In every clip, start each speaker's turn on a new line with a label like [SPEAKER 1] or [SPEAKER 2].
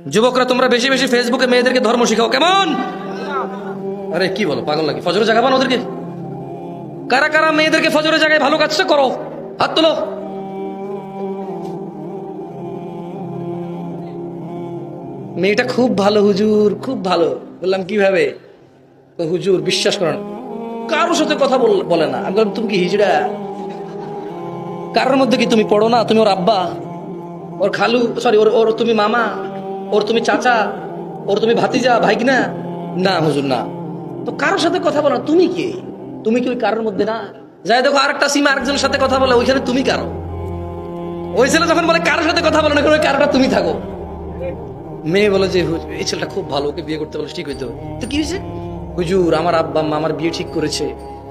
[SPEAKER 1] যুবকরা তোমরা বেশি বেশি ফেসবুকে মেয়েদেরকে ধর্ম শিখাও কেমন? আরে কি বলো, পাগল নাকি? ফজরে জাগাবান ওদেরকে? কারা কারা মেয়েদেরকে ফজরে জাগায় ভালো কাজটা করো, হাত তোলো। মেয়েটা খুব ভালো হুজুর, খুব ভালো। বললাম কিভাবে? তো হুজুর বিশ্বাস করেন কারোর সাথে কথা বলে না। আমি বললাম তুমি কি হিজড়া? কারোর মধ্যে কি তুমি পড়ো না? তুমি ওর আব্বা, ওর খালু, সরি ওর ওর তুমি মামা, ওর তুমি চাচা, ওর তুমি ভাতিজা, ভাইগনা? না হুজুর না। তো কারোর সাথে কথা বলো না, তুমি কি? তুমি কি ওই কারোর মধ্যে না? যাই দেখো আরেকটা সীমা আরেকজনের সাথে কথা বলে, ওইখানে তুমি কারো। ওই ছেলে যখন বলে কারোর সাথে কথা বলো না, ওই কারোটা তুমি থাকো। মেয়ে বলে যে এই ছেলেটা খুব ভালো, ওকে বিয়ে করতে বলে ঠিক হইতো। তো কি হয়েছে? হুজুর আমার আব্বা আম্মা আমার বিয়ে ঠিক করেছে,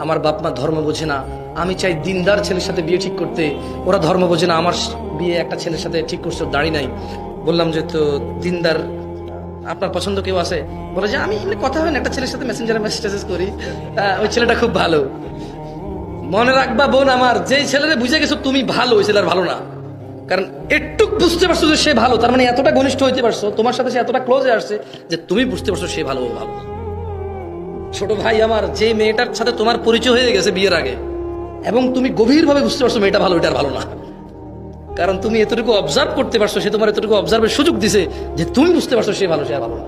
[SPEAKER 1] আমার বাপ মা ধর্ম বোঝে না, আমি চাই দিনদার ছেলের সাথে বিয়ে ঠিক করতে, ওরা ধর্ম বোঝে না, আমার বিয়ে একটা ছেলের সাথে ঠিক করছে, দাড়ি নাই। বললাম যে তো দিনদার আপনার পছন্দ কেউ আছে? বলে যে আমি এমনি কথা হয় না, একটা ছেলের সাথে মেসেঞ্জারে মেসেজ করি, ওই ছেলেটা খুব ভালো। মনে রাখবা বোন আমার, যেই ছেলেরে বুঝে গেছো তুমি ভালো, ওই ছেলের ভালো না। কারণ একটু বুঝতে পারছো যে সে ভালো, তার মানে এতটা ঘনিষ্ঠ হইতে পারছো, তোমার সাথে সে এতটা ক্লোজে আসছে যে তুমি বুঝতে পারছো সে ভালো, ও ভালো। ছোট ভাই আমার, যে মেয়েটার সাথে তোমার পরিচয় হয়ে গেছে বিয়ের আগে, এবং তুমি গভীরভাবে বুঝতে পারছো মেয়েটা ভালো, এটার ভালো না। কারণ তুমি এতটুকু অবজার্ভ করতে পারছো, সে তোমার এতটুকু অবজার্ভের সুযোগ দিছে যে তুমি বুঝতে পারছো সে ভালো, সে ভালো না।